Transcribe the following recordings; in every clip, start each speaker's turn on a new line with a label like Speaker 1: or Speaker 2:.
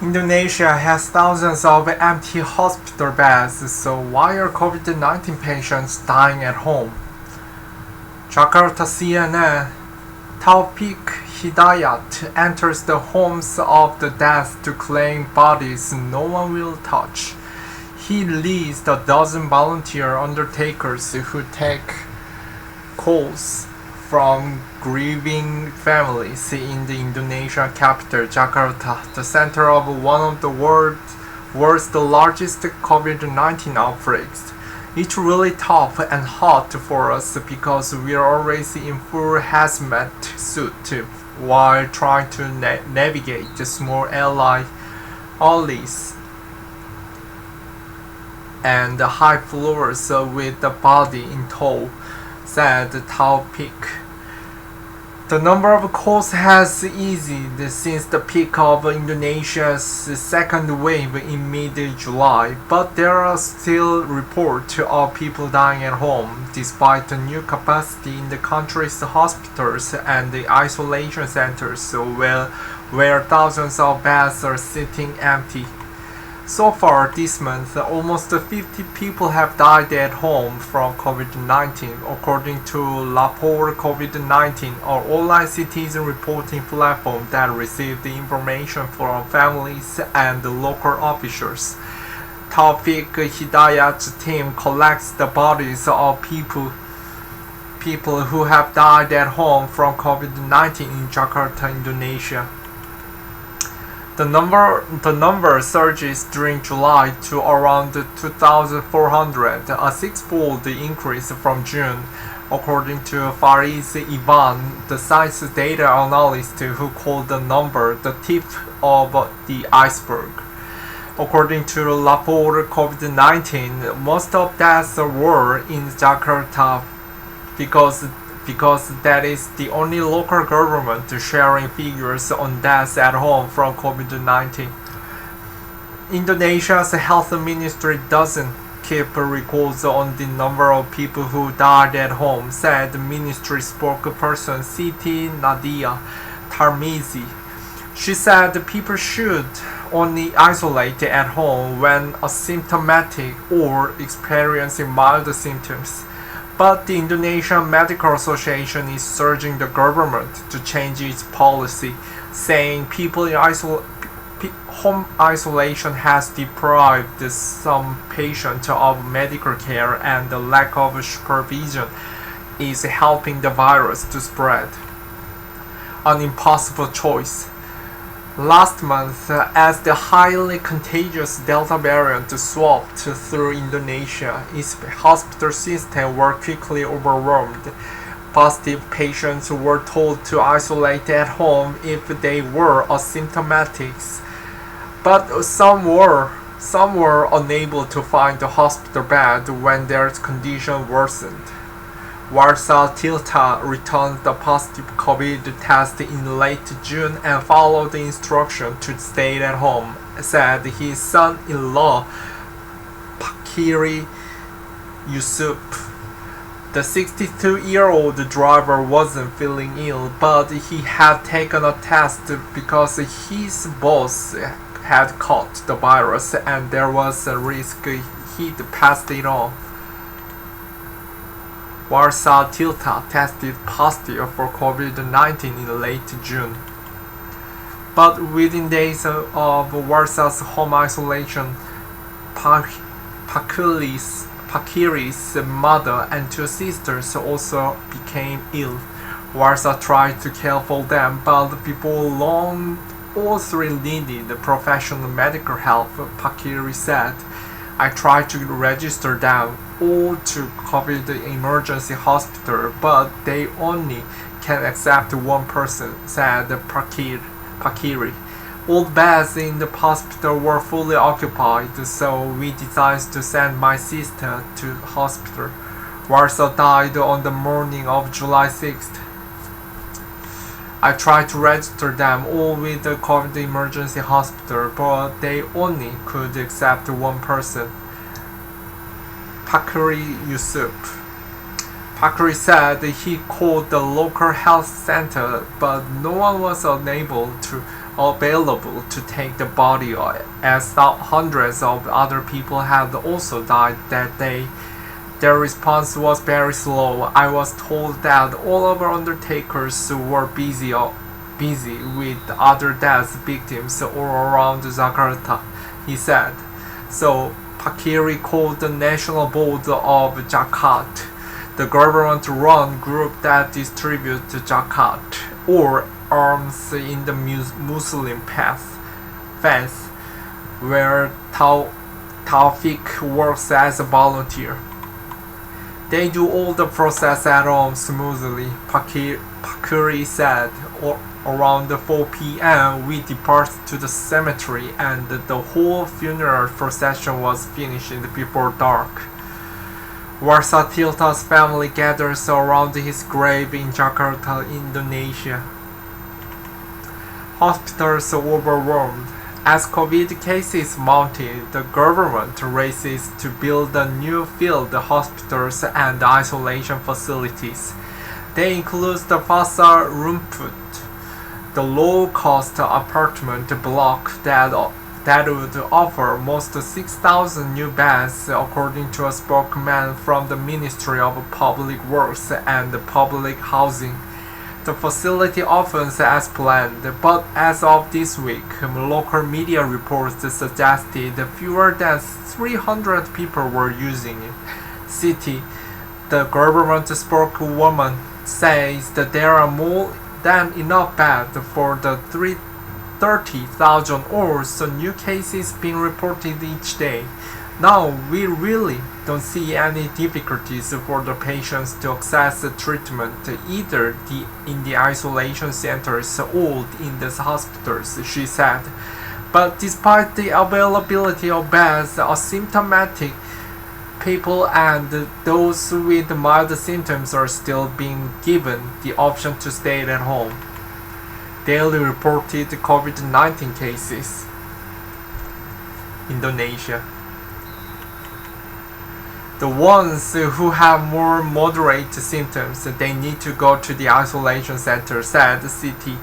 Speaker 1: Indonesia has thousands of empty hospital beds, so why are COVID-19 patients dying at home? Jakarta CNN. Taufik Hidayat enters the homes of the dead to claim bodies no one will touch. He leads a dozen volunteer undertakers who take calls from grieving families in the Indonesian capital, Jakarta, the center of one of the world's largest COVID-19 outbreaks. It's really tough and hot for us because we're always in full hazmat suit while trying to navigate the small alleys and the high floors with the body in tow, said Taufik. The number of calls has eased since the peak of Indonesia's second wave in mid-July, but there are still reports of people dying at home, despite the new capacity in the country's hospitals and the isolation centers where thousands of beds are sitting empty. So far this month, almost 50 people have died at home from COVID-19, according to Lapor COVID-19, an online citizen reporting platform that received the information from families and local officials. Taufik Hidayat's team collects the bodies of people who have died at home from COVID-19 in Jakarta, Indonesia. The number surges during July to around 2,400, a six-fold increase from June, according to Fariz Ivan, the science data analyst who called the number the tip of the iceberg. According to Lapor COVID-19, most of deaths were in Jakarta because that is the only local government sharing figures on deaths at home from COVID-19. Indonesia's health ministry doesn't keep records on the number of people who died at home, said ministry spokesperson Siti Nadia Tarmizi. She said people should only isolate at home when asymptomatic or experiencing mild symptoms. But the Indonesian Medical Association is urging the government to change its policy, saying people in home isolation has deprived some patients of medical care and the lack of supervision is helping the virus to spread. An impossible choice. Last month, as the highly contagious Delta variant swept through Indonesia, its hospital system were quickly overwhelmed. Positive patients were told to isolate at home if they were asymptomatic, but some were unable to find a hospital bed when their condition worsened. Warsaw Tilta returned the positive COVID test in late June and followed the instruction to stay at home, said his son-in-law Pakiri Yusuf. The 62-year-old driver wasn't feeling ill, but he had taken a test because his boss had caught the virus and there was a risk he'd passed it on. Warsaw Tilta tested positive for COVID-19 in late June. But within days of Warsaw's home isolation, Pakiri's mother and two sisters also became ill. Warsaw tried to care for them, but before long all three needed professional medical help, Pakiri said. I tried to register them all to COVID emergency hospital, but they only can accept one person, said Pakiri. All beds in the hospital were fully occupied, so we decided to send my sister to hospital. Warsaw died on the morning of July 6th. I tried to register them all with the COVID emergency hospital, but they only could accept one person. Pakiri Yusuf. Pakri said he called the local health center, but no one was available to take the body, as hundreds of other people had also died that day. Their response was very slow. I was told that all of our undertakers were busy with other death victims all around Jakarta, he said. So Pakiri called the National Board of Zakat, the government-run group that distributes zakat, or alms in the Muslim faith, where Taufik works as a volunteer. They do all the process at home smoothly, Pakiri said. Around 4 p.m. we departed to the cemetery and the whole funeral procession was finished before dark. Warsa Tirta's family gathers around his grave in Jakarta, Indonesia. Hospitals overwhelmed. As COVID cases mounted, the government races to build new field hospitals and isolation facilities. They include the Pasar Rumput, the low-cost apartment block that would offer most 6,000 new beds, according to a spokesman from the Ministry of Public Works and Public Housing. The facility opens as planned, but as of this week, local media reports suggested fewer than 300 people were using it. The government spokeswoman says that there are more than enough beds for the 30,000 or so new cases being reported each day. Now we really don't see any difficulties for the patients to access treatment either in the isolation centers or in the hospitals, she said. But despite the availability of beds, asymptomatic people and those with mild symptoms are still being given the option to stay at home. Daily reported COVID-19 cases. Indonesia. The ones who have more moderate symptoms, they need to go to the isolation center, said the city.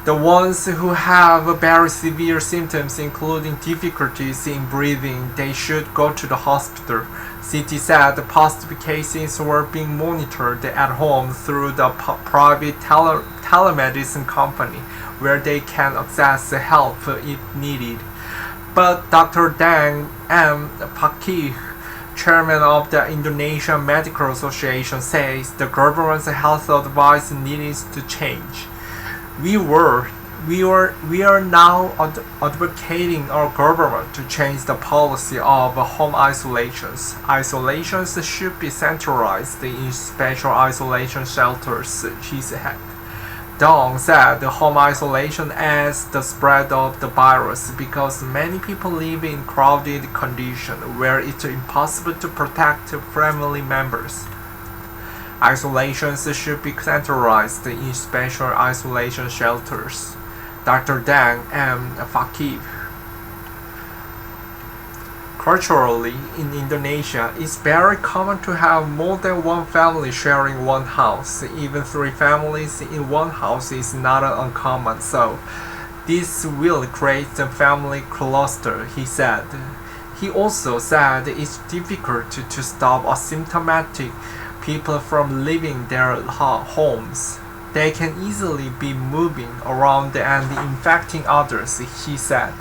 Speaker 1: The ones who have very severe symptoms, including difficulties in breathing, they should go to the hospital. City said positive cases were being monitored at home through the private telemedicine company, where they can access help if needed. But Dr. Dang M. Pakih, chairman of the Indonesian Medical Association, says the government's health advice needs to change. We are now advocating our government to change the policy of home isolations. Isolations should be centralized in special isolation shelters, she said. Dong said home isolation aids the spread of the virus because many people live in crowded conditions where it's impossible to protect family members. Isolations should be centralized in special isolation shelters. Dr. Dang M. Fakih. Culturally, in Indonesia, it's very common to have more than one family sharing one house. Even 3 families in one house is not uncommon, so this will create a family cluster, he said. He also said it's difficult to stop asymptomatic people from leaving their homes. They can easily be moving around and infecting others, he said.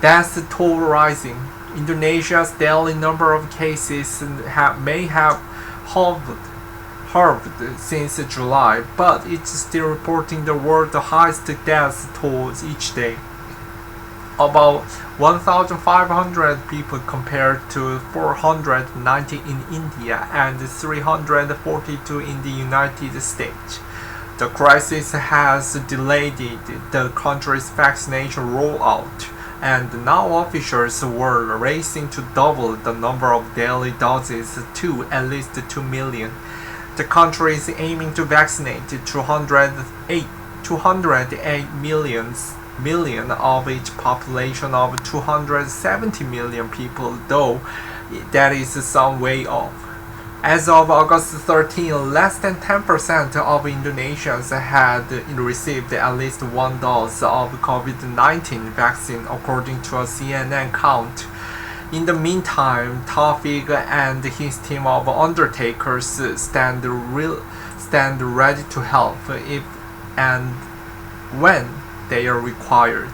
Speaker 1: That's the toll rising. Indonesia's daily number of cases may have halved since July, but it's still reporting the world's highest death toll each day. About 1,500 people compared to 490 in India and 342 in the United States. The crisis has delayed the country's vaccination rollout, and now officials were racing to double the number of daily doses to at least 2 million. The country is aiming to vaccinate 208 million of its population of 270 million people, though that is some way off. As of August 13, less than 10% of Indonesians had received at least one dose of Covid-19 vaccine, according to a CNN count. In the meantime, Taufik and his team of undertakers stand ready to help if and when they are required.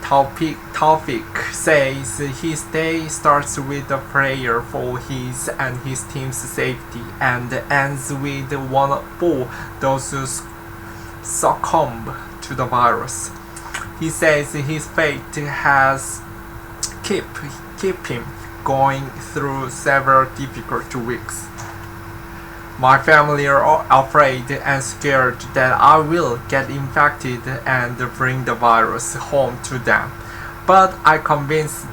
Speaker 1: Taufik says his day starts with a prayer for his and his team's safety and ends with one for those who succumb to the virus. He says his faith has kept him going through several difficult weeks. My family are afraid and scared that I will get infected and bring the virus home to them. But I convinced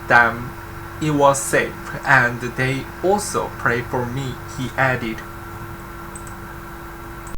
Speaker 1: them it was safe, and they also pray for me, he added.